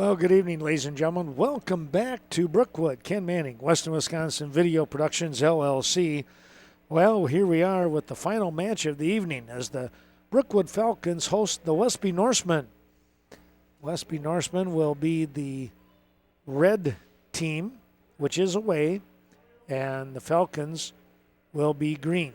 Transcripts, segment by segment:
Well, good evening, ladies and gentlemen. Welcome back to Brookwood. Ken Manning, Western Wisconsin Video Productions, LLC. Well, here we are with the final match of the evening as the Brookwood Falcons host the Westby Norsemen. Westby Norsemen will be the red team, which is away, and the Falcons will be green.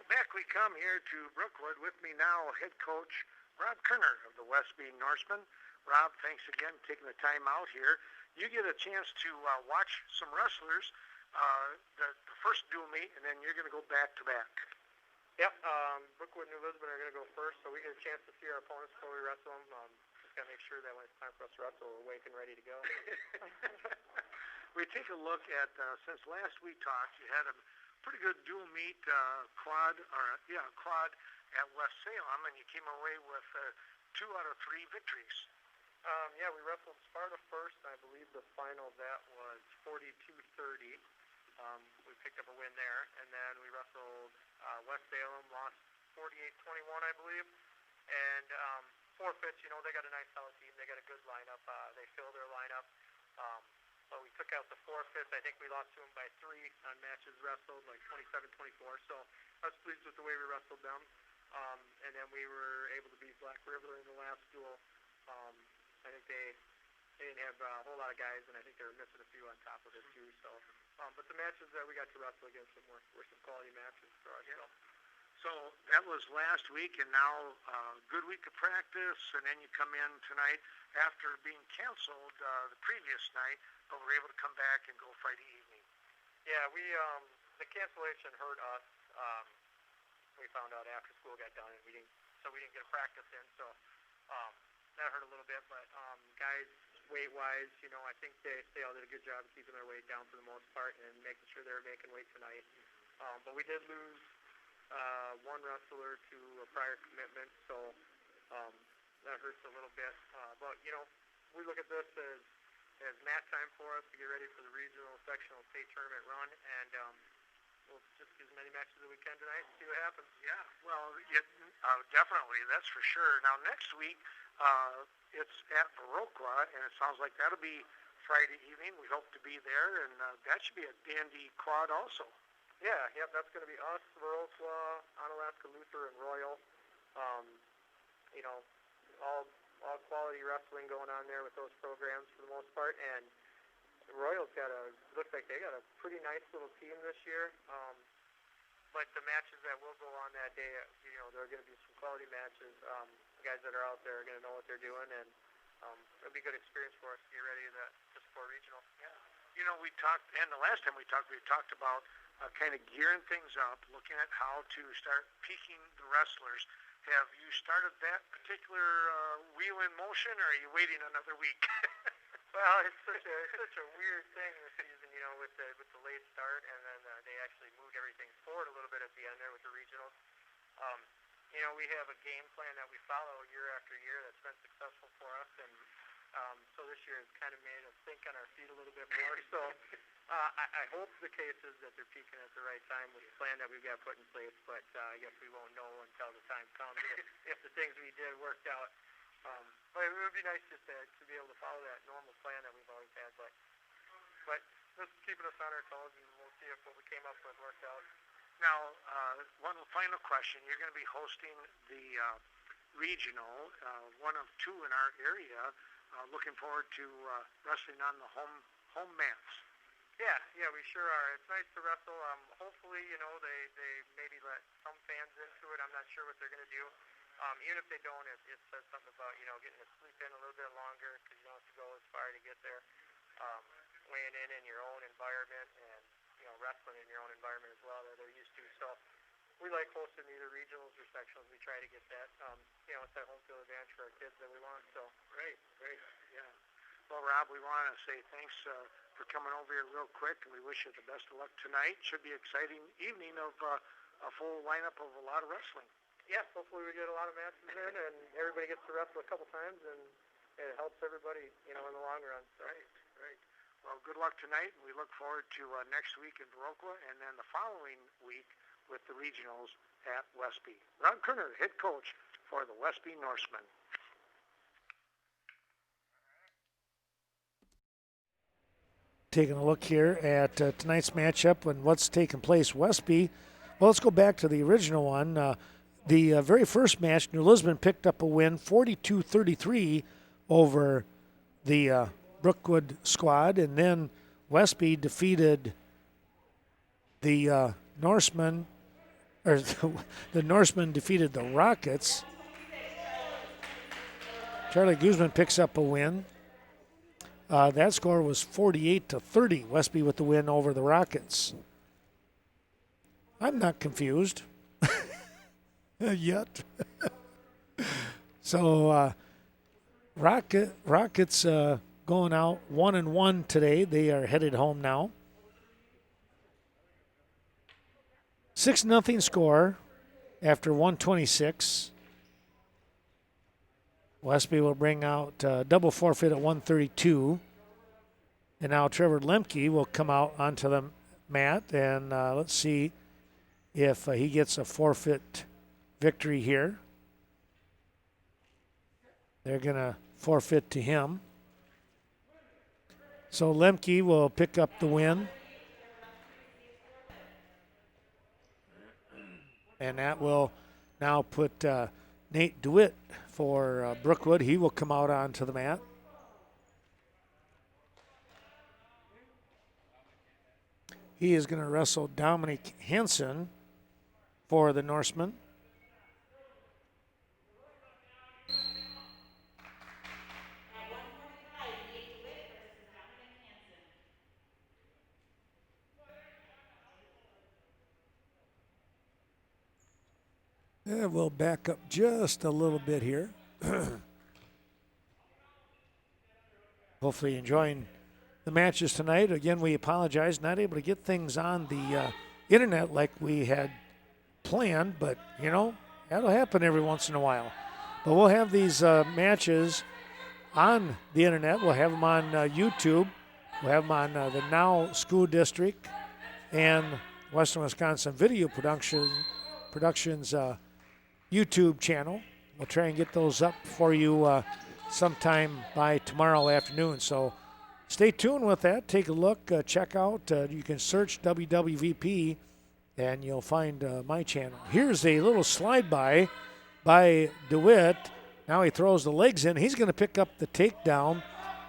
Back we come here to Brookwood. With me now, head coach Rob Kerner of the Westby Norsemen. Rob, thanks again for taking the time out here. You get a chance to watch some wrestlers, the first dual meet, and then you're going to go back to back. Yep, Brookwood and New Lisbon are going to go first, so we get a chance to see our opponents before we wrestle them. Just got to make sure that when it's time for us to wrestle, we're awake and ready to go. We take a look at, since last we talked, you had a pretty good dual meet quad at West Salem, and you came away with 2 out of 3 victories. Yeah, we wrestled Sparta first. I believe the final of that was 42-30. We picked up a win there, and then we wrestled West Salem, lost 48-21, I believe. And forfeits, they got a nice solid team. They got a good lineup. They filled their lineup. But we took out the forfeits. I think we lost to them by 3 on matches wrestled, like 27-24. So I was pleased with the way we wrestled them. And then we were able to beat Black River in the last duel. I think they didn't have a whole lot of guys, and I think they were missing a few on top of it too. So, but the matches that we got to wrestle against them were some quality matches for us. Yeah. So that was last week, and now good week of practice, and then you come in tonight after being canceled the previous night, but we're able to come back and go Friday evening. Yeah, the cancellation hurt us. We found out after school got done, and we didn't get a practice in. So that hurt a little bit, but guys, weight-wise, I think they all did a good job of keeping their weight down for the most part and making sure they were making weight tonight. But we did lose one wrestler to a prior commitment, so that hurts a little bit. But we look at this as mat time for us to get ready for the regional, sectional, state tournament run, and we'll just get as many matches as we can tonight and see what happens. Yeah, well, definitely, that's for sure. Now, next week, it's at Brookwood, and it sounds like that'll be Friday evening. We hope to be there, and that should be a dandy quad also. Yeah, yep, that's going to be us, Viroqua, Onalaska, Luther, and Royal. All quality wrestling going on there with those programs for the most part, and Royal's looks like they got a pretty nice little team this year. But the matches that will go on that day, there are going to be some quality matches. The guys that are out there are going to know what they're doing, and it'll be a good experience for us to get ready to support regional. Yeah. We talked, and the last time we talked about kind of gearing things up, looking at how to start peaking the wrestlers. Have you started that particular wheel in motion, or are you waiting another week? Well, it's such a weird thing this season, with the late start, and then they actually moved everything forward a little bit at the end there with the regionals. We have a game plan that we follow year after year that's been successful for us, and so this year has kind of made us think on our feet a little bit more. So I hope the case is that they're peaking at the right time with the plan that we've got put in place, but I guess we won't know until the time comes if the things we did worked out. But it would be nice just to be able to follow that normal plan that we've always had. But this is keeping us on our toes, and we'll see if what we came up with worked out. Now, one final question. You're going to be hosting the regional, one of 2 in our area. Looking forward to wrestling on the home mats. Yeah, we sure are. It's nice to wrestle. Hopefully, they maybe let some fans into it. I'm not sure what they're going to do. Even if they don't, it says something about, getting to sleep in a little bit longer because you don't have to go as far to get there. Weighing in your own environment and, wrestling in your own environment as well that they're used to. So we like hosting either regionals or sectionals. We try to get that, it's that home field advantage for our kids that we want. So Great, yeah. Well, Rob, we want to say thanks for coming over here real quick, and we wish you the best of luck tonight. Should be an exciting evening of a full lineup of a lot of wrestling. Yeah, hopefully we get a lot of matches in, and everybody gets to wrestle a couple times, and it helps everybody, in the long run. So. Right. Well, good luck tonight, and we look forward to next week in Viroqua, and then the following week with the regionals at Westby. Rob Kerner, head coach for the Westby Norsemen. taking a look here at tonight's matchup and what's taking place. Westby, well, let's go back to the original one. The very first match, New Lisbon picked up a win 42-33 over the Brookwood squad, and then Westby defeated the Norsemen, or the Norsemen defeated the Rockets. Charlie Guzman picks up a win. That score was 48-30. Westby with the win over the Rockets. I'm not confused yet. So Rockets going out 1-1 today. They are headed home now. 6-0 score after 126. Westby will bring out double forfeit at 132. And now Trevor Lemke will come out onto the mat, and let's see if he gets a forfeit victory here. They're going to forfeit to him. So Lemke will pick up the win. And that will now put Nate DeWitt for Brookwood. He will come out onto the mat. He is going to wrestle Dominic Hansen for the Norsemen. And we'll back up just a little bit here. Hopefully enjoying the matches tonight. Again, we apologize, not able to get things on the internet like we had planned, but, you know, that'll happen every once in a while. But we'll have these matches on the internet. We'll have them on YouTube. We'll have them on the Now School District and Western Wisconsin Video Productions YouTube channel. We'll try and get those up for you sometime by tomorrow afternoon. So stay tuned with that. Take a look. Check out. You can search WWVP, and you'll find my channel. Here's a little slide by DeWitt. Now he throws the legs in. He's going to pick up the takedown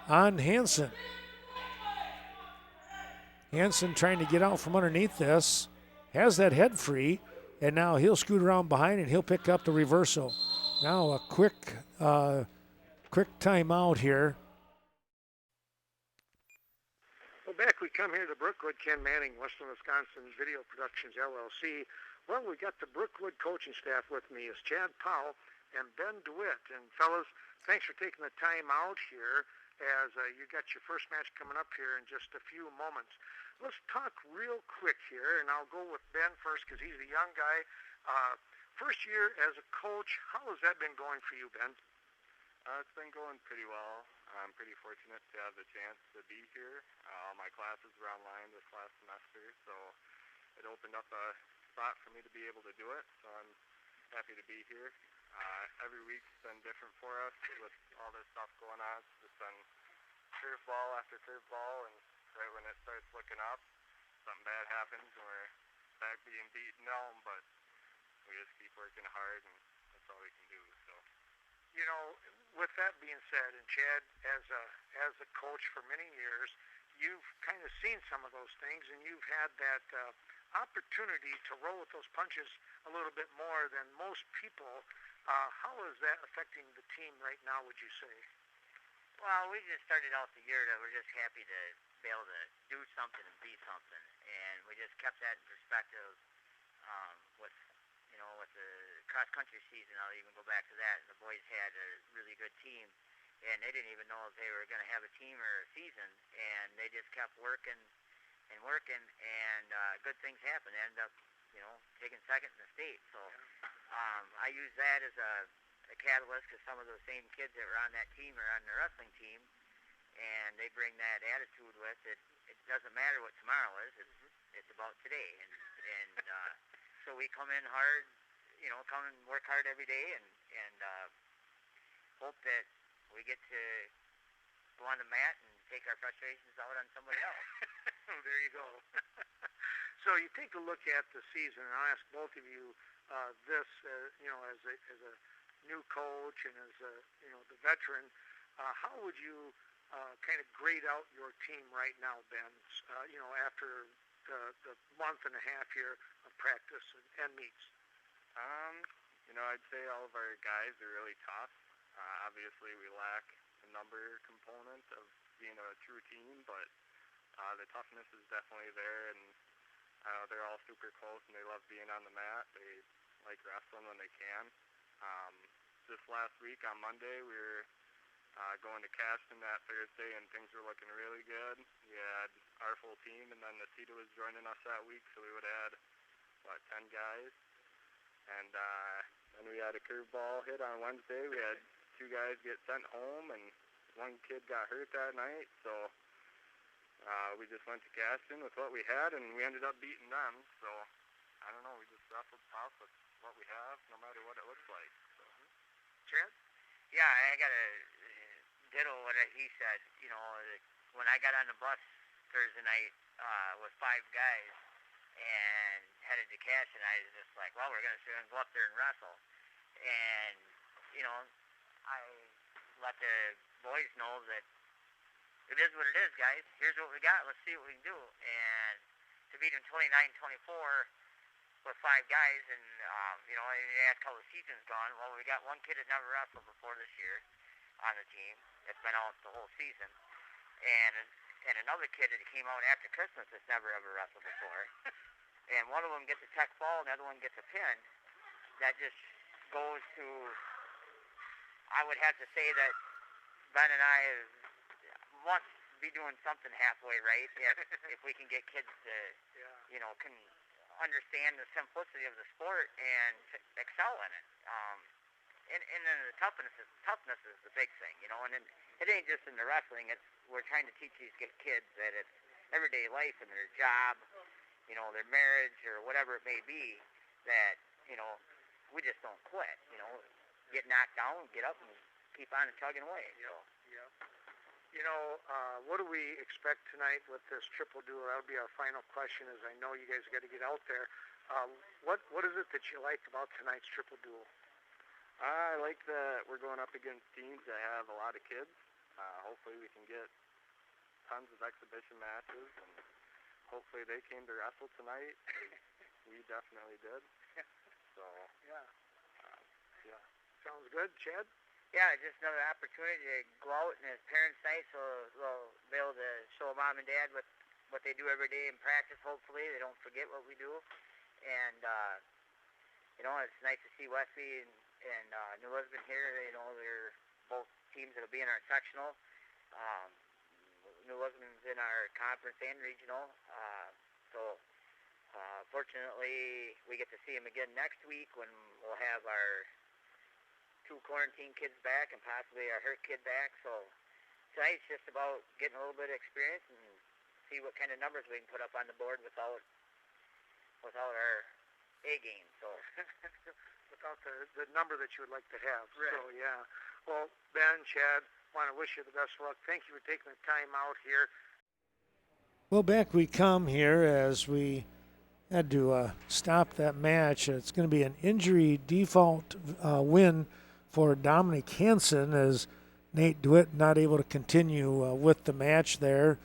on Hansen. Hansen trying to get out from underneath this. Has that head free. And now he'll scoot around behind and he'll pick up the reversal. Now a quick timeout here. Well, back we come here to Brookwood. Ken Manning, Western Wisconsin Video Productions, LLC. Well, we got the Brookwood coaching staff with me. Is Chad Powell and Ben DeWitt. And fellas, thanks for taking the time out here as you got your first match coming up here in just a few moments. Let's talk real quick here, and I'll go with Ben first because he's a young guy. First year as a coach, how has that been going for you, Ben? It's been going pretty well. I'm pretty fortunate to have the chance to be here. All my classes were online this last semester, so it opened up a spot for me to be able to do it, so I'm happy to be here. Every week's been different for us with all this stuff going on. It's just been curveball after curveball, and right when it starts looking up, something bad happens and we're back being beaten down, but we just keep working hard, and that's all we can do. So, you know, with that being said, and Chad, as a coach for many years, you've kind of seen some of those things, and you've had that opportunity to roll with those punches a little bit more than most people. How is that affecting the team right now, would you say? Well, we just started out the year that we're just happy to be able to do something and be something, and we just kept that in perspective with the cross-country season. I'll even go back to that. The boys had a really good team, and they didn't even know if they were going to have a team or a season, and they just kept working, and good things happened. They ended up, taking second in the state. So I use that as a catalyst because some of those same kids that were on that team are on the wrestling team, and they bring that attitude with it. It doesn't matter what tomorrow is. It's about today, and so we come in hard, come and work hard every day, and hope that we get to go on the mat and take our frustrations out on somebody else. There you go. So you take a look at the season, and I'll ask both of you this, as a new coach and as the veteran, how would you kind of grade out your team right now, Ben? After the month and a half here of practice and meets. I'd say all of our guys are really tough. Obviously, we lack the number component of being a true team, but the toughness is definitely there, and they're all super close, and they love being on the mat. They like wrestling when they can. This last week on Monday, we were going to Caston that Thursday, and things were looking really good. We had our full team, and then the CETA was joining us that week, so we would add, 10 guys. And then we had a curveball hit on Wednesday. We had 2 guys get sent home, and 1 kid got hurt that night, so we just went to Caston with what we had, and we ended up beating them. So, I don't know, we just wrestled tough with what we have, no matter what it looks like. So. Chad? Yeah, I got to ditto what he said. When I got on the bus Thursday night with 5 guys and headed to Caston, I was just like, well, we're going to go up there and wrestle. And, I let the boys know that it is what it is, guys. Here's what we got. Let's see what we can do. And to beat them 29-24 with 5 guys, and you ask how the season's gone. Well, we got 1 kid that never wrestled before this year on the team. It's been out the whole season, and another kid that came out after Christmas that's never ever wrestled before. And one of them gets a tech fall, and the other one gets a pin. That just goes to, I would have to say that Ben and I must be doing something halfway right if we can get kids to, can understand the simplicity of the sport and excel in it. And then the toughness is the big thing, and then it ain't just in the wrestling. We're trying to teach these kids that it's everyday life and their job, their marriage or whatever it may be, that, we just don't quit, get knocked down, get up and keep on chugging away. So. Yeah. What do we expect tonight with this triple duel? That'll be our final question, as I know you guys got to get out there. What is it that you like about tonight's triple duel? I like that we're going up against teams that have a lot of kids. Hopefully we can get tons of exhibition matches, and hopefully they came to wrestle tonight. We definitely did. So, yeah. Sounds good. Chad? Yeah, just another opportunity to go out and it's parents' night, so they'll be able to show mom and dad what they do every day in practice. Hopefully they don't forget what we do. And, it's nice to see Westby and New Lisbon here. They're both teams that will be in our sectional. New Lisbon's in our conference and regional. Fortunately, we get to see them again next week when we'll have our 2 quarantine kids back and possibly our hurt kid back. So tonight's just about getting a little bit of experience and see what kind of numbers we can put up on the board without our A game. So without the number that you would like to have. Right. So yeah. Well, Ben, Chad, want to wish you the best of luck. Thank you for taking the time out here. Well, back we come here as we had to stop that match. It's going to be an injury default win for Dominic Hansen, as Nate DeWitt not able to continue with the match there,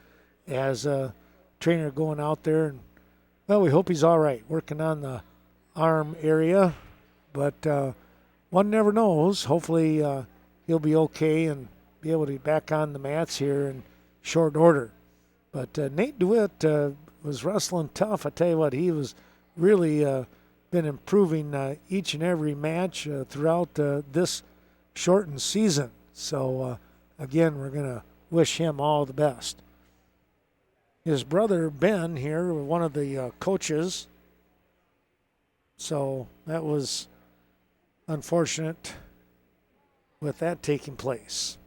as a trainer going out there. And, well, we hope he's all right, working on the arm area. But one never knows. Hopefully he'll be okay and be able to be back on the mats here in short order. But Nate DeWitt was wrestling tough. I tell you what, he was really been improving each and every match throughout this shortened season. So, again, we're going to wish him all the best. His brother, Ben, here, one of the coaches. So that was unfortunate with that taking place.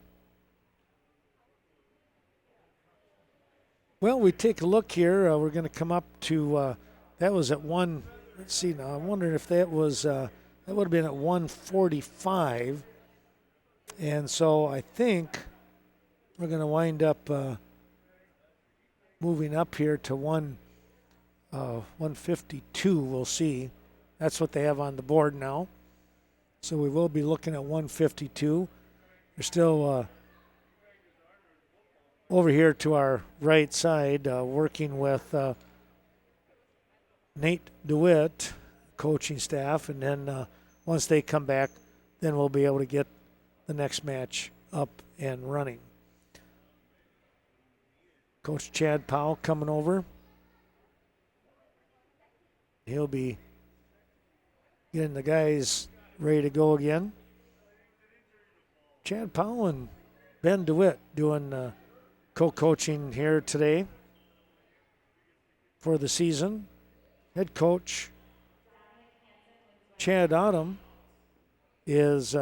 Well, we take a look here. We're going to come up to, that was at 1, let's see now, I'm wondering if that was, that would have been at 1:45. And so I think we're going to wind up moving up here to 152. We'll see. That's what they have on the board now. So we will be looking at 152. They're still over here to our right side working with Nate DeWitt, coaching staff, and then once they come back, then we'll be able to get the next match up and running. Coach Chad Powell coming over. He'll be getting the guys ready to go again. Chad Powell and Ben DeWitt doing co-coaching here today for the season. Head coach Chad Autumn is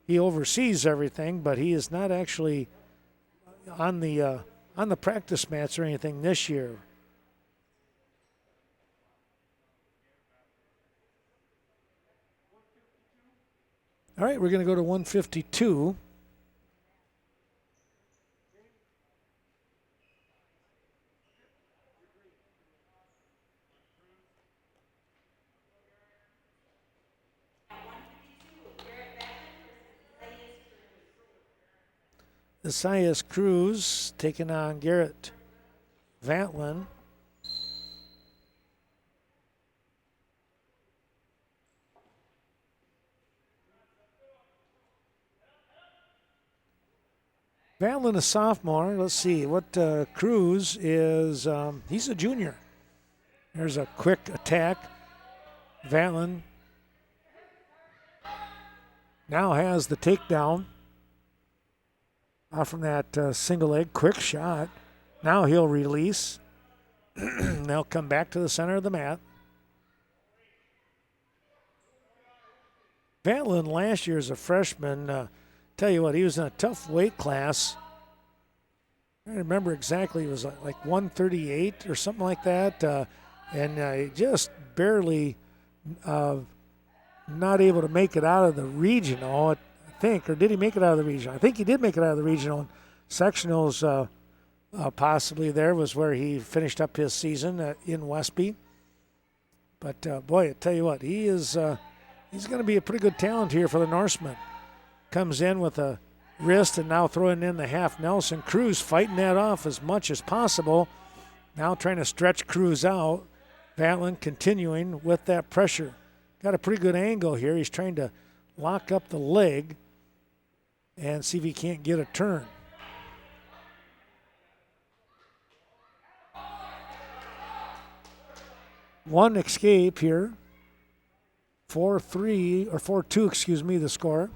he oversees everything, but he is not actually on the practice mats or anything this year. All right, we're going to go to 152. Isaias Cruz taking on Garrett Vantlin. Vantlin, a sophomore. Let's see what Cruz is. He's a junior. There's a quick attack. Vantlin now has the takedown off from that single leg. Quick shot. Now he'll release. They'll come back to the center of the mat. Vantlin last year as a freshman, tell you what, he was in a tough weight class. I don't remember exactly. It was like 138 or something like that. And he just barely not able to make it out of the regional, I think. Or did he make it out of the regional? I think he did make it out of the regional. Sectionals possibly there was where he finished up his season in Westby. But, boy, I tell you what, he's going to be a pretty good talent here for the Norsemen. Comes in with a wrist and now throwing in the half Nelson. Cruz fighting that off as much as possible. Now trying to stretch Cruz out. Vantlin continuing with that pressure. Got a pretty good angle here. He's trying to lock up the leg and see if he can't get a turn. One escape here. 4-3 or 4-2, excuse me, the score.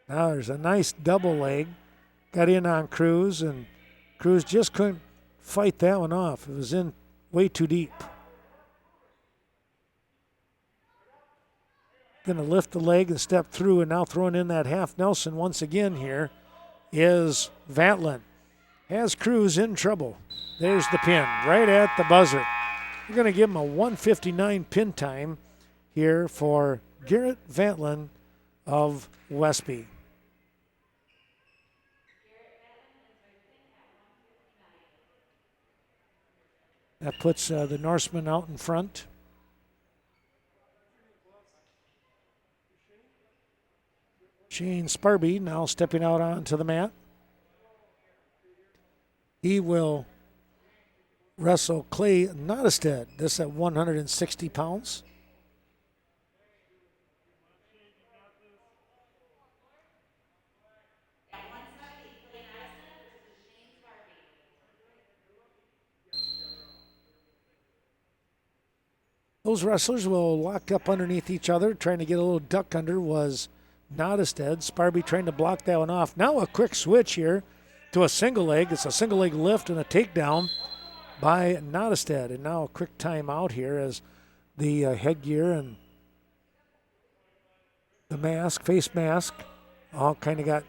Now there's a nice double leg. Got in on Cruz, and Cruz just couldn't fight that one off. It was in way too deep. Going to lift the leg and step through, and now throwing in that half Nelson once again here is Vantlin. Has Cruz in trouble. There's the pin right at the buzzer. We're going to give him a 1:59 pin time here for Garrett Vantlin of Westby. That puts the Norsemen out in front. Shane Sparby now stepping out onto the mat. He will wrestle Clay Nottestead, this at 160 pounds. Those wrestlers will lock up underneath each other. Trying to get a little duck under was Nottestead. Sparby trying to block that one off. Now a quick switch here to a single leg. It's a single leg lift and a takedown by Nottestead. And now a quick timeout here as the headgear and the mask, face mask, all kind of got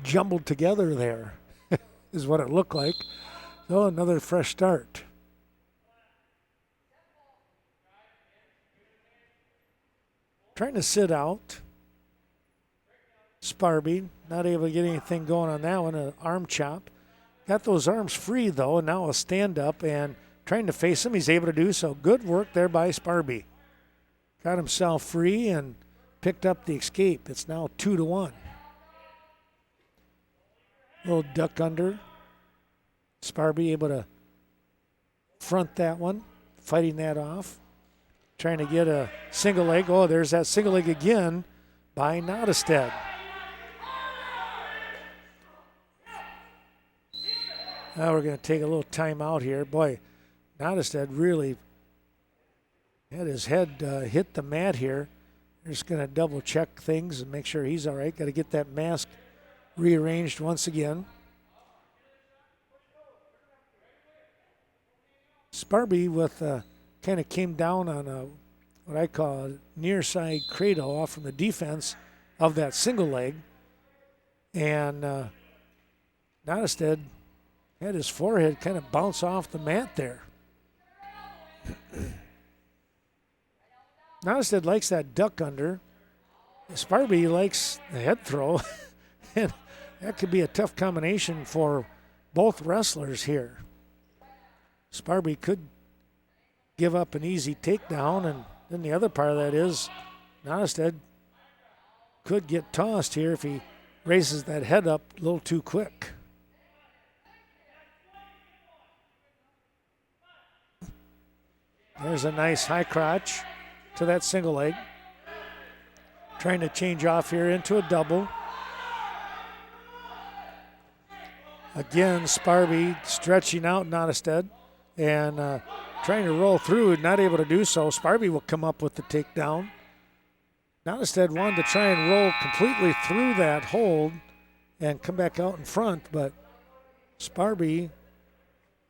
jumbled together there, is what it looked like. So another fresh start. Trying to sit out. Sparby not able to get anything going on that one, an arm chop. Got those arms free, though, and now a stand-up and trying to face him. He's able to do so. Good work there by Sparby. Got himself free and picked up the escape. It's now 2-1. Little duck under. Sparby able to front that one, fighting that off. Trying to get a single leg. Oh, there's that single leg again by Nottestead. Now we're going to take a little time out here. Boy, Nottestead really had his head hit the mat here. They're just going to double check things and make sure he's all right. Got to get that mask rearranged once again. Sparby with kind of came down on a what I call a near side cradle off from the defense of that single leg. And Nottestead had his forehead kind of bounce off the mat there. Nottestead likes that duck under. Sparby likes the head throw. And that could be a tough combination for both wrestlers here. Sparby could give up an easy takedown, and then the other part of that is Nottestead could get tossed here if he raises that head up a little too quick. There's a nice high crotch to that single leg. Trying to change off here into a double. Again, Sparby stretching out Nottestead and trying to roll through, not able to do so. Sparby will come up with the takedown. Nottestead wanted to try and roll completely through that hold and come back out in front, but Sparby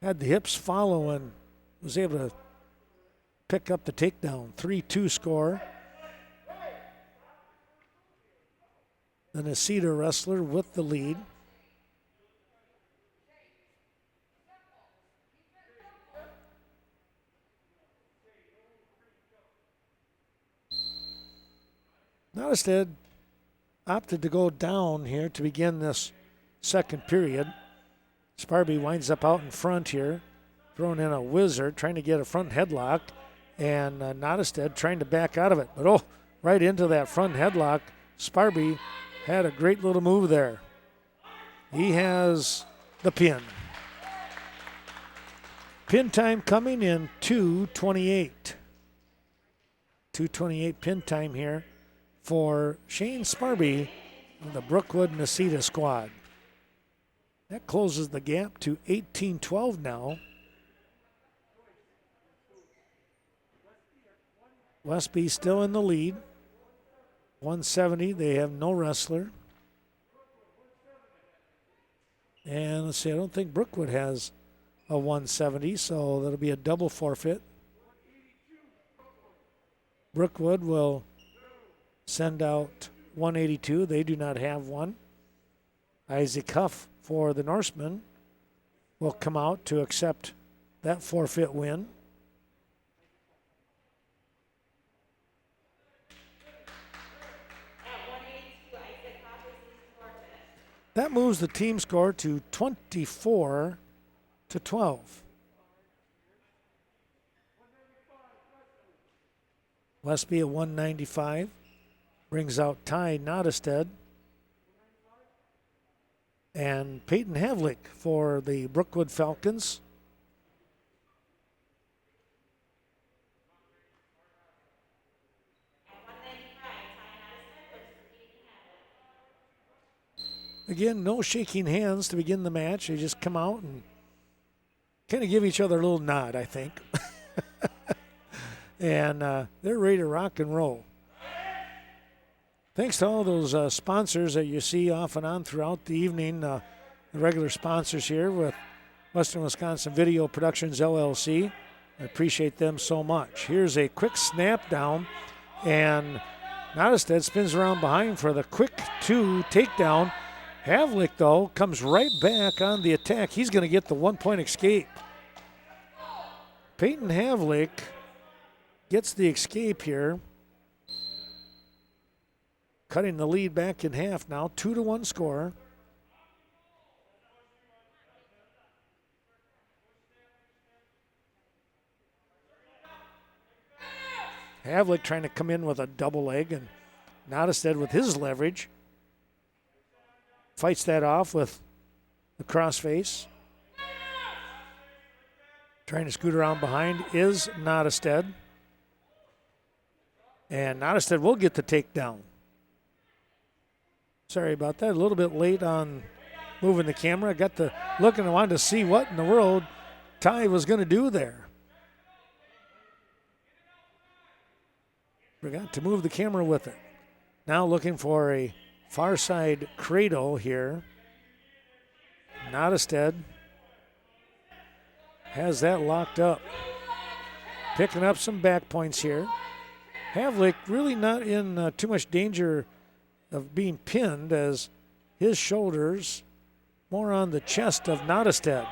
had the hips follow and was able to pick up the takedown. 3-2 score. The Necedah wrestler with the lead. Nottestead opted to go down here to begin this second period. Sparby winds up out in front here, throwing in a wizard, trying to get a front headlock, and Nottestead trying to back out of it. But right into that front headlock. Sparby had a great little move there. He has the pin. Pin time coming in 2:28. 2:28 pin time here for Shane Sparby of the Brookwood Necedah squad. That closes the gap to 18-12 now. Westby still in the lead. 170, they have no wrestler. And let's see, I don't think Brookwood has a 170, so that'll be a double forfeit. Brookwood will send out 182. They do not have one. Isaac Huff for the Norsemen will come out to accept that forfeit win. That moves the team score to 24-12. Westby at 195 brings out Ty Nottestead and Peyton Havlick for the Brookwood Falcons. Again, no shaking hands to begin the match. They just come out and kind of give each other a little nod, I think. And they're ready to rock and roll. Thanks to all those sponsors that you see off and on throughout the evening, the regular sponsors here with Western Wisconsin Video Productions, LLC. I appreciate them so much. Here's a quick snap down, and Nottestead spins around behind for the quick 2 takedown. Havlick, though, comes right back on the attack. He's going to get the 1-point escape. Peyton Havlick gets the escape here. cutting the lead back in half now, 2-1 score. Havlik trying to come in with a double leg, and Nottestad with his leverage fights that off with the crossface. Trying to scoot around behind is Nottestad. And Nottestad will get the takedown. Sorry about that. A little bit late on moving the camera. I got to look and I wanted to see what in the world Ty was going to do there. Forgot to move the camera with it. Now looking for a far side cradle here. Nottestad has that locked up. Picking up some back points here. Havlik really not in too much danger of being pinned, as his shoulders more on the chest of Nottestad.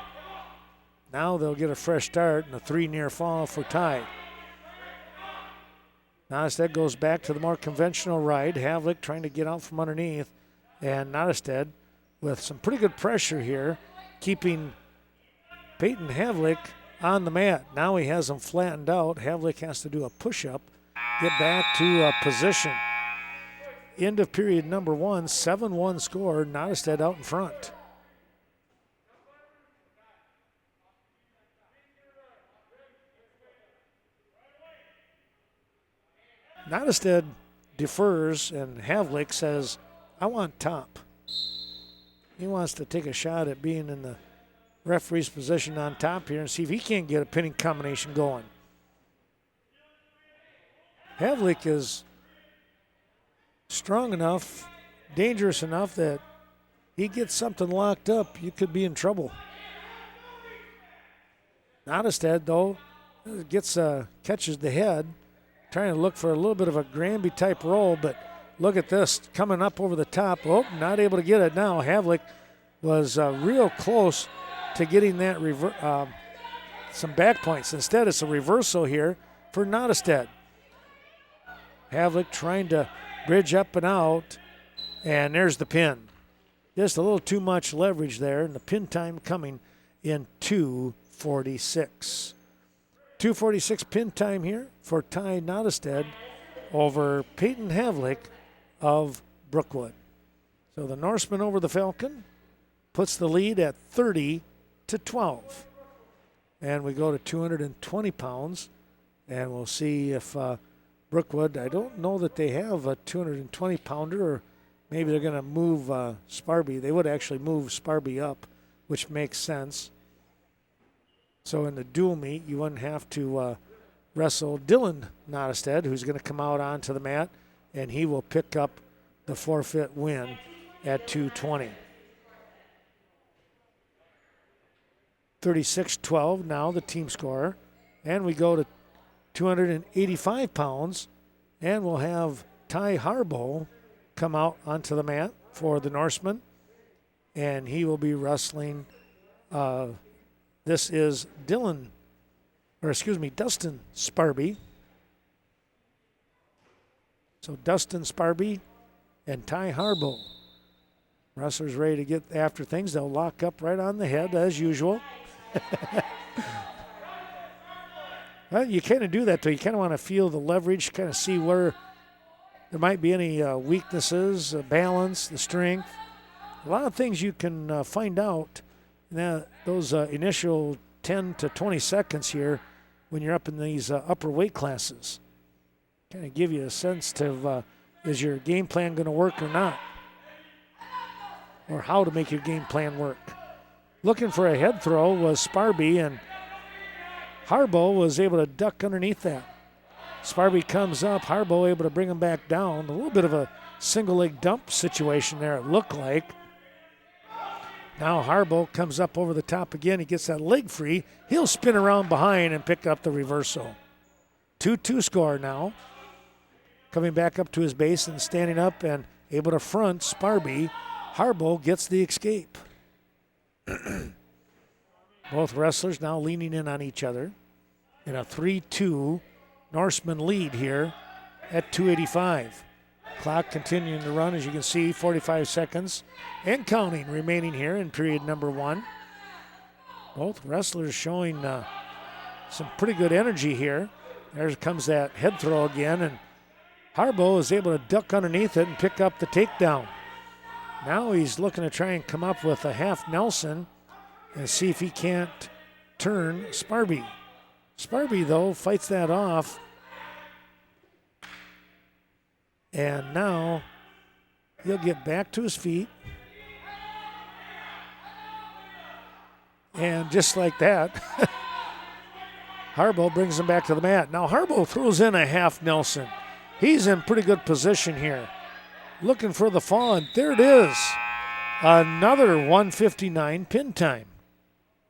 Now they'll get a fresh start and a 3 near fall for Ty. Nottestad goes back to the more conventional ride. Havlik trying to get out from underneath, and Nottestad with some pretty good pressure here, keeping Peyton Havlik on the mat. Now he has him flattened out. Havlik has to do a push-up, get back to position. End of period number 1, 7-1 score. Nottestad out in front. Nottestad defers, and Havlik says, I want top. He wants to take a shot at being in the referee's position on top here and see if he can't get a pinning combination going. Havlik is strong enough, dangerous enough that he gets something locked up, you could be in trouble. Nottestad, though, catches the head, trying to look for a little bit of a Granby-type roll, but look at this, coming up over the top. Oh, not able to get it now. Havlik was real close to getting that some back points. Instead, it's a reversal here for Nottestad. Havlik trying to bridge up and out, and there's the pin. Just a little too much leverage there, and the pin time coming in 2:46. 2:46 pin time here for Ty Nottestad over Peyton Havlik of Brookwood. So the Norseman over the Falcon puts the lead at 30-12. And we go to 220 pounds, and we'll see if Brookwood, I don't know that they have a 220-pounder, or maybe they're going to move Sparby. They would actually move Sparby up, which makes sense. So in the dual meet, you wouldn't have to wrestle Dylan Nottestad, who's going to come out onto the mat, and he will pick up the forfeit win at 220. 36-12 now, the team score. And we go to 285 pounds, and we'll have Ty Harbaugh come out onto the mat for the Norseman, and he will be wrestling. This is Dustin Sparby. So Dustin Sparby and Ty Harbaugh. Wrestlers ready to get after things. They'll lock up right on the head as usual. Well, you kind of do that, though. You kind of want to feel the leverage, kind of see where there might be any weaknesses, balance, the strength. A lot of things you can find out in those initial 10 to 20 seconds here when you're up in these upper weight classes. Kind of give you a sense of is your game plan going to work or not, or how to make your game plan work. Looking for a head throw was Sparby, and Harbaugh was able to duck underneath that. Sparby comes up, Harbaugh able to bring him back down. A little bit of a single leg dump situation there, it looked like. Now Harbaugh comes up over the top again. He gets that leg free. He'll spin around behind and pick up the reversal. 2-2 score now. Coming back up to his base and standing up and able to front Sparby. Harbaugh gets the escape. Both wrestlers now leaning in on each other in a 3-2 Norseman lead here at 285. Clock continuing to run, as you can see, 45 seconds and counting remaining here in period number 1. Both wrestlers showing some pretty good energy here. There comes that head throw again, and Harbaugh is able to duck underneath it and pick up the takedown. Now he's looking to try and come up with a half Nelson and see if he can't turn Sparby. Sparby, though, fights that off. And now he'll get back to his feet. And just like that, Harbaugh brings him back to the mat. Now Harbaugh throws in a half Nelson. He's in pretty good position here. Looking for the fall, and there it is. Another 159 pin time.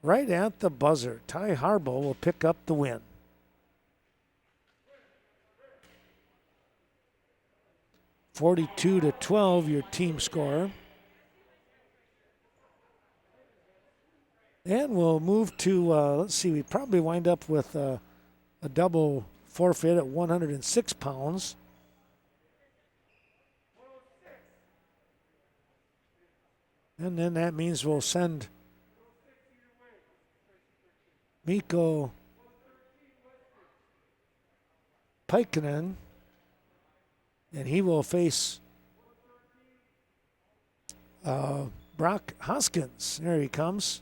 Right at the buzzer. Ty Harbaugh will pick up the win. (42-12), your team score. And we'll move to, let's see, we probably wind up with a double forfeit at 106 pounds. And then that means we'll send Mikko Pykinen, and he will face Brock Hoskins. There he comes.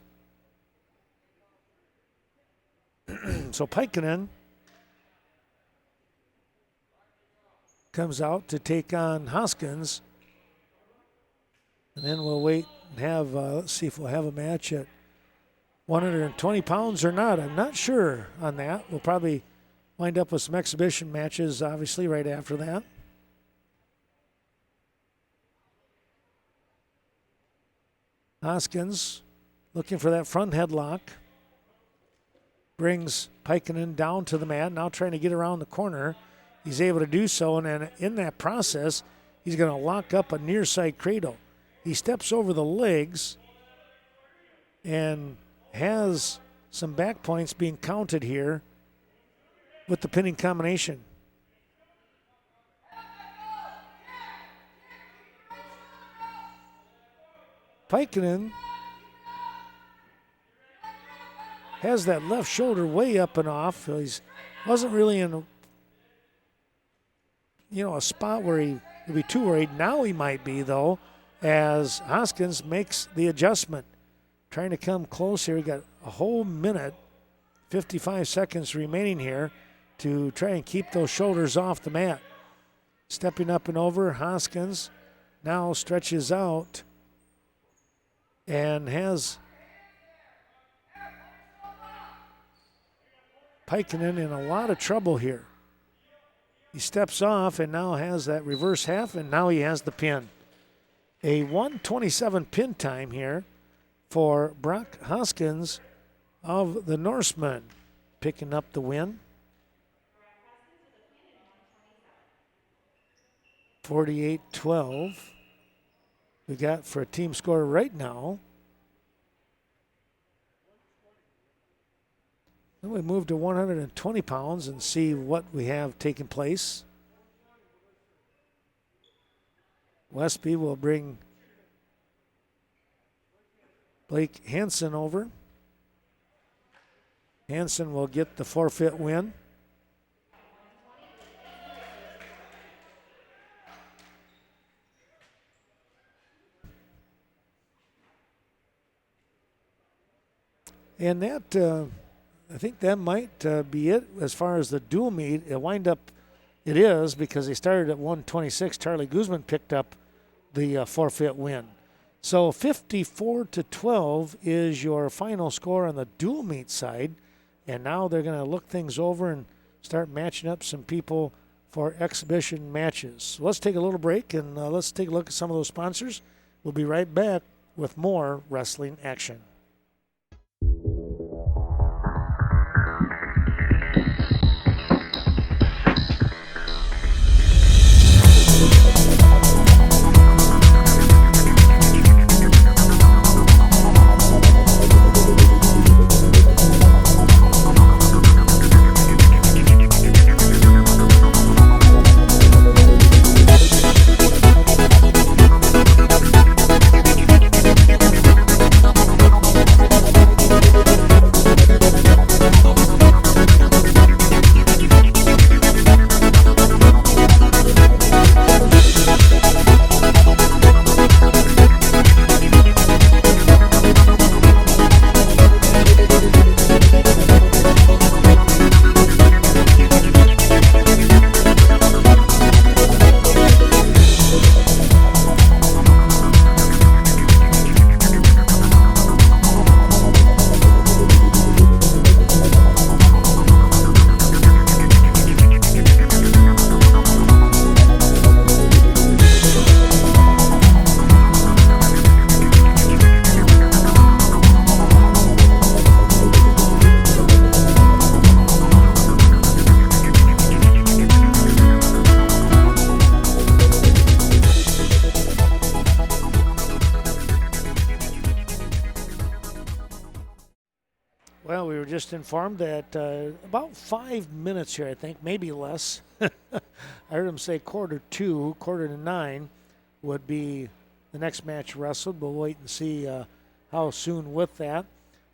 So Pykinen comes out to take on Hoskins. And then we'll wait and have, let's see if we'll have a match at 120 pounds or not. I'm not sure on that. We'll probably wind up with some exhibition matches, obviously, right after that. Hoskins looking for that front headlock. Brings Pykinen down to the mat, now trying to get around the corner. He's able to do so, and then in that process, he's going to lock up a near side cradle. He steps over the legs and has some back points being counted here with the pinning combination. Pykinen has that left shoulder way up and off. He wasn't really in a spot where he would be too worried. Now he might be, though, as Hoskins makes the adjustment. Trying to come close here. We got a whole minute, 55 seconds remaining here to try and keep those shoulders off the mat. Stepping up and over, Hoskins now stretches out and has Pykinen in a lot of trouble here. He steps off and now has that reverse half, and now he has the pin. A 127 pin time here for Brock Hoskins of the Norsemen, picking up the win. 48-12. We got for a team score right now. Then we move to 120 pounds and see what we have taking place. Westby will bring Blake Hansen over. Hansen will get the forfeit win. And that, I think that might be it as far as the dual meet. It is because they started at 126. Charlie Guzman picked up the forfeit win. So 54-12 is your final score on the dual meet side. And now they're going to look things over and start matching up some people for exhibition matches. So let's take a little break and let's take a look at some of those sponsors. We'll be right back with more wrestling action. Well, we were just informed that about 5 minutes here, I think, maybe less. I heard him say 8:45 would be the next match wrestled. We'll wait and see how soon with that.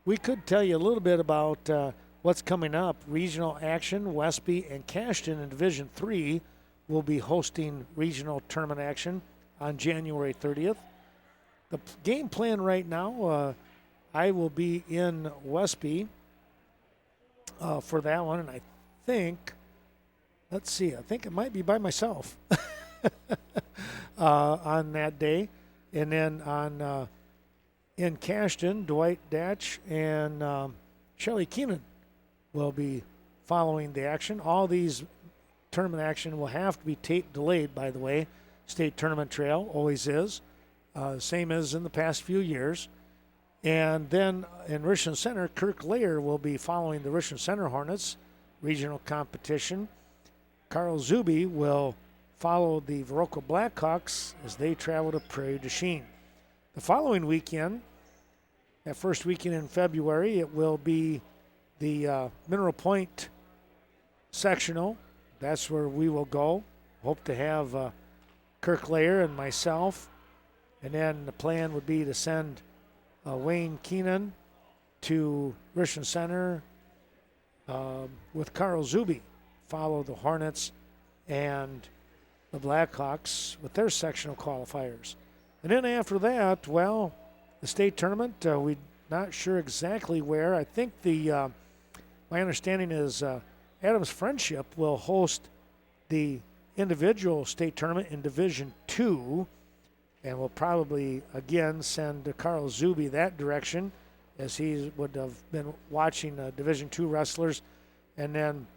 We could tell you a little bit about what's coming up. Regional action, Westby and Cashton in Division 3 will be hosting regional tournament action on January 30th. The game plan right now, I will be in Westby for that one, and I think, let's see, I think it might be by myself on that day. And then on in Cashton, Dwight Datch and Shelley Keenan will be following the action. All these tournament action will have to be tape delayed, by the way. State tournament trail always is, same as in the past few years. And then in Richland Center, Kirk Layer will be following the Richland Center Hornets regional competition. Carl Zuby will follow the Viroqua Blackhawks as they travel to Prairie du Chien. The following weekend, that first weekend in February, it will be the Mineral Point sectional. That's where we will go. Hope to have Kirk Layer and myself. And then the plan would be to send Wayne Keenan to Richland Center with Carl Zuby, follow the Hornets and the Blackhawks with their sectional qualifiers. And then after that, well, the state tournament, we're not sure exactly where. I think my understanding is Adams Friendship will host the individual state tournament in Division 2, and we'll probably, again, send Carl Zuby that direction, as he would have been watching Division 2 wrestlers. And then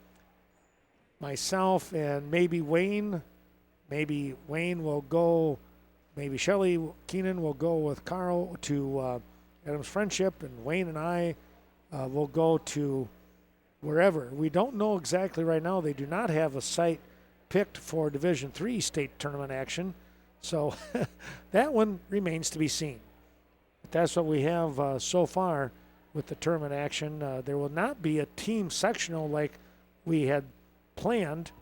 myself and maybe Wayne will go, maybe Shelley Keenan will go with Carl to Adams Friendship, and Wayne and I will go to wherever. We don't know exactly right now. They do not have a site picked for Division 3 state tournament action, so that one remains to be seen. But that's what we have so far with the tournament action. There will not be a team sectional like we had planned.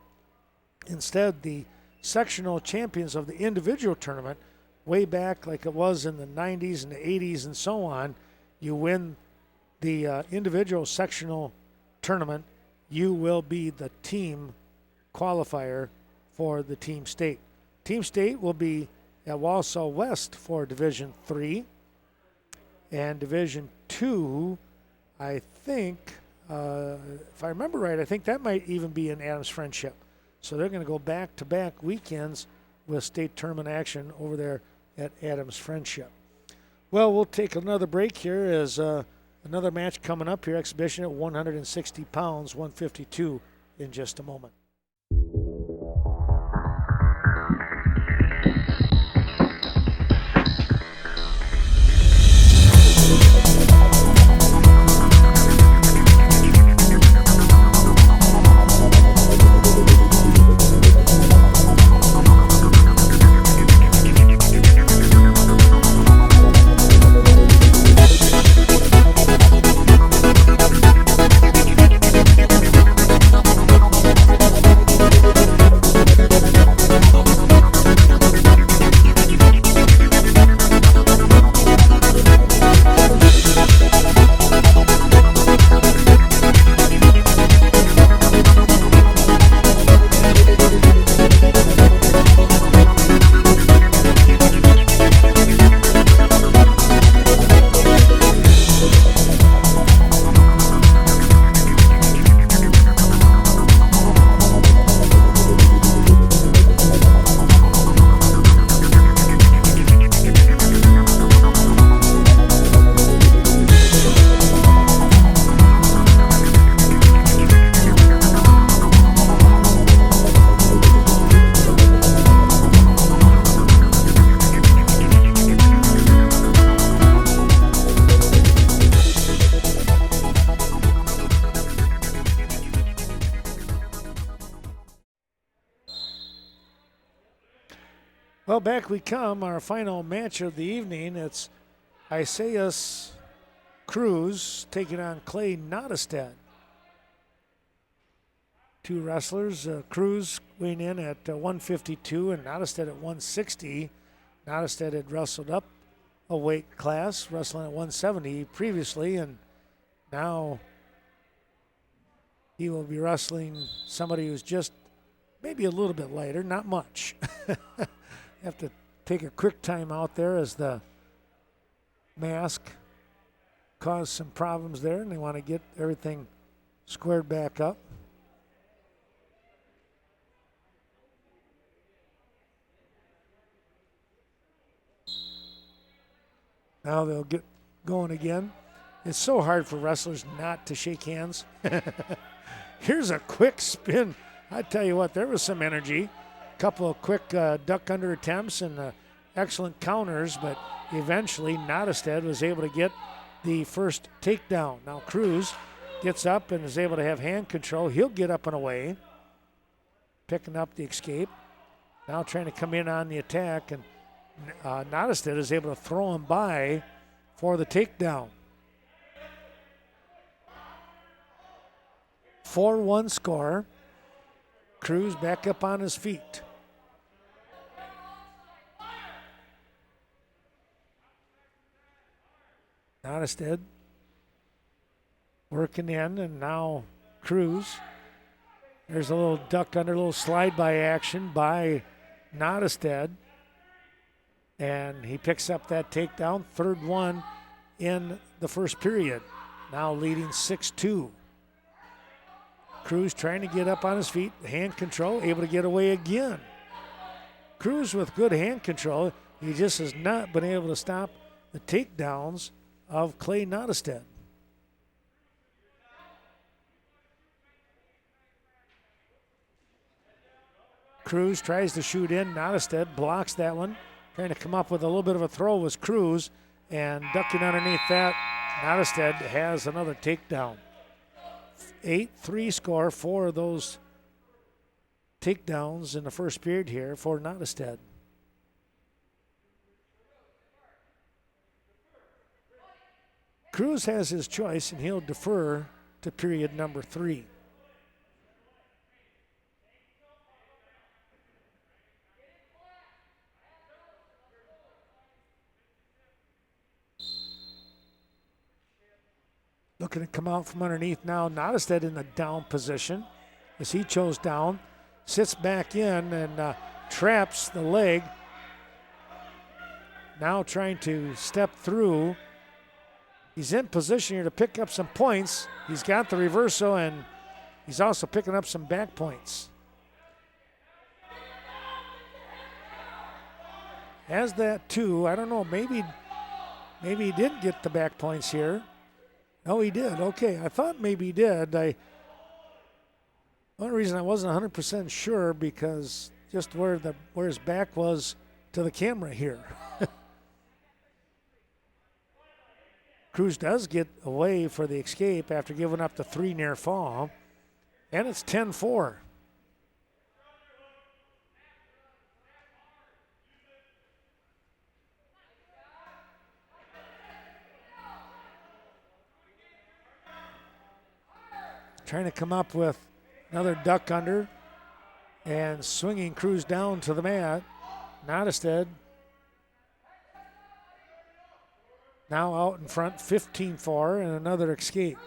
Instead, the sectional champions of the individual tournament, way back like it was in the 90s and the 80s and so on, you win the individual sectional tournament, you will be the team qualifier for the team state. Team state will be at Walsall West for Division 3. And Division 2, I think, if I remember right, I think that might even be in Adams Friendship. So they're going to go back-to-back weekends with state tournament action over there at Adams Friendship. Well, we'll take another break here as another match coming up here, exhibition at 160 pounds, 152 in just a moment. Well, back we come, our final match of the evening. It's Isaias Cruz taking on Clay Nottestead. Two wrestlers, Cruz weighing in at 152 and Nottestead at 160. Nottestead had wrestled up a weight class, wrestling at 170 previously, and now he will be wrestling somebody who's just maybe a little bit lighter, not much. Have to take a quick time out there as the mask caused some problems there, and they want to get everything squared back up. Now they'll get going again. It's so hard for wrestlers not to shake hands. Here's a quick spin. I tell you what, there was some energy. A couple of quick duck under attempts and excellent counters, but eventually Nottestead was able to get the first takedown. Now Cruz gets up and is able to have hand control. He'll get up and away, picking up the escape. Now trying to come in on the attack, and Nottestead is able to throw him by for the takedown. 4-1 score. Cruz back up on his feet. Nottestead working in, and now Cruz. There's a little duck under, a little slide by action by Nottestead. And he picks up that takedown, third one in the first period. Now leading 6-2. Cruz trying to get up on his feet, hand control, able to get away again. Cruz with good hand control. He just has not been able to stop the takedowns of Clay Nottestead. Cruz tries to shoot in. Nottestead blocks that one. Trying to come up with a little bit of a throw was Cruz, and ducking underneath that, Nottestead has another takedown. 8-3 score for those takedowns in the first period here for Nottestead. Cruz has his choice, and he'll defer to period number 3. Looking to come out from underneath now. Nottestead in the down position as he chose down. Sits back in and traps the leg. Now trying to step through. He's in position here to pick up some points. He's got the reversal, and he's also picking up some back points. Has that too. I don't know. Maybe he didn't get the back points here. Oh, he did. Okay, I thought maybe he did. One reason I wasn't 100% sure because just where his back was to the camera here. Cruz does get away for the escape after giving up the 3 near fall, and it's 10-4. Trying to come up with another duck under and swinging Cruz down to the mat. Nottestead now out in front, 15-4, and another escape.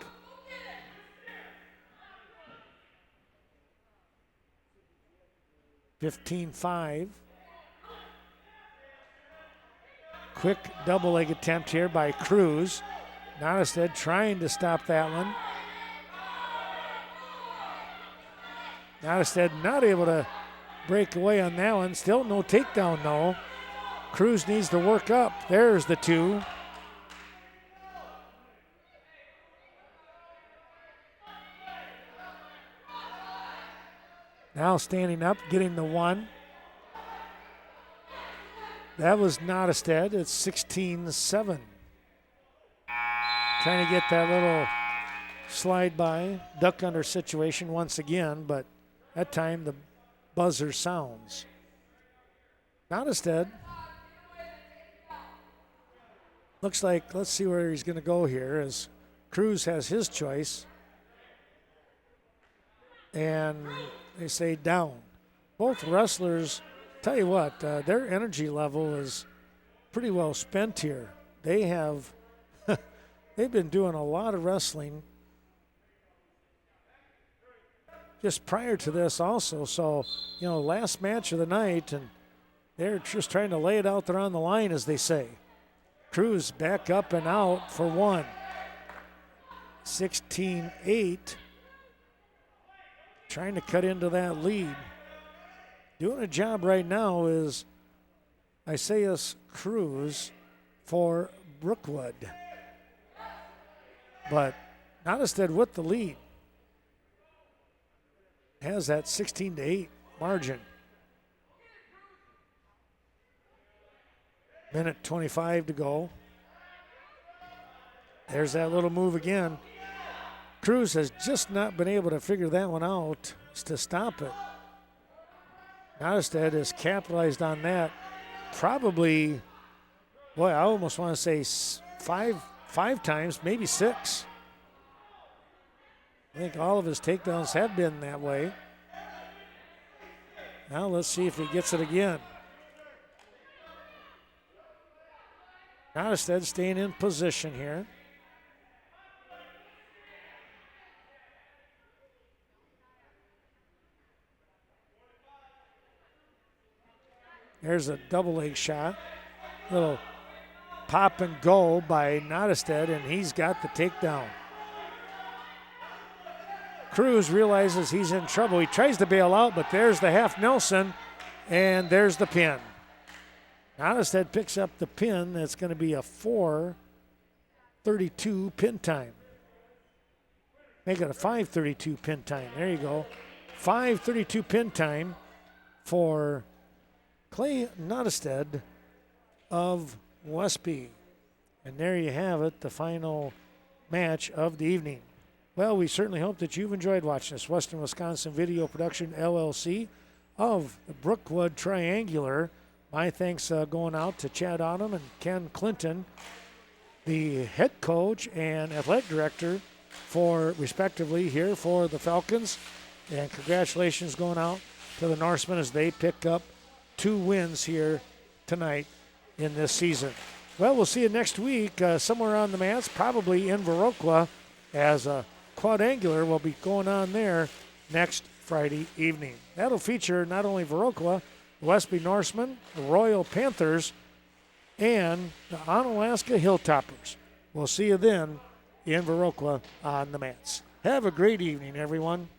(15-5). Quick double leg attempt here by Cruz. Nottestead trying to stop that one. Nottestead not able to break away on that one. Still no takedown though. Cruz needs to work up. There's the 2. Now standing up, getting the 1. That was Nottestead. It's 16-7. Trying to get that little slide by, duck under situation once again, but that time the buzzer sounds. Nottestead Looks like, let's see where he's going to go here, as Cruz has his choice. And they say down. Both wrestlers, tell you what, their energy level is pretty well spent here. They have, they've been doing a lot of wrestling just prior to this also. So, last match of the night, and they're just trying to lay it out there on the line, as they say. Cruz back up and out for one. 16-8. Trying to cut into that lead. Doing a job right now is Isaias Cruz for Brookwood. But Nottestad with the lead. Has that 16-8 margin. Minute 25 to go. There's that little move again. Cruz has just not been able to figure that one out to stop it. Nottestad has capitalized on that probably, I almost want to say five times, maybe six. I think all of his takedowns have been that way. Now let's see if he gets it again. Nottestad staying in position here. There's a double leg shot. Little pop and go by Nottestad, and he's got the takedown. Cruz realizes he's in trouble. He tries to bail out, but there's the half Nelson, and there's the pin. Nottestad picks up the pin. That's going to be a 4:32 pin time. Make it a 5:32 pin time. There you go. 5:32 pin time for Clay Nottestad of Westby. And there you have it, the final match of the evening. Well, we certainly hope that you've enjoyed watching this Western Wisconsin Video Production LLC of the Brookwood Triangular. My thanks going out to Chad Autumn and Ken Clinton, the head coach and athletic director for respectively here for the Falcons. And congratulations going out to the Norsemen as they pick up 2 wins here tonight in this season. Well, we'll see you next week somewhere on the mats, probably in Viroqua, as a quadrangular will be going on there next Friday evening. That'll feature not only Viroqua, the Westby Norsemen, the Royal Panthers, and the Onalaska Hilltoppers. We'll see you then in Viroqua on the mats. Have a great evening, everyone.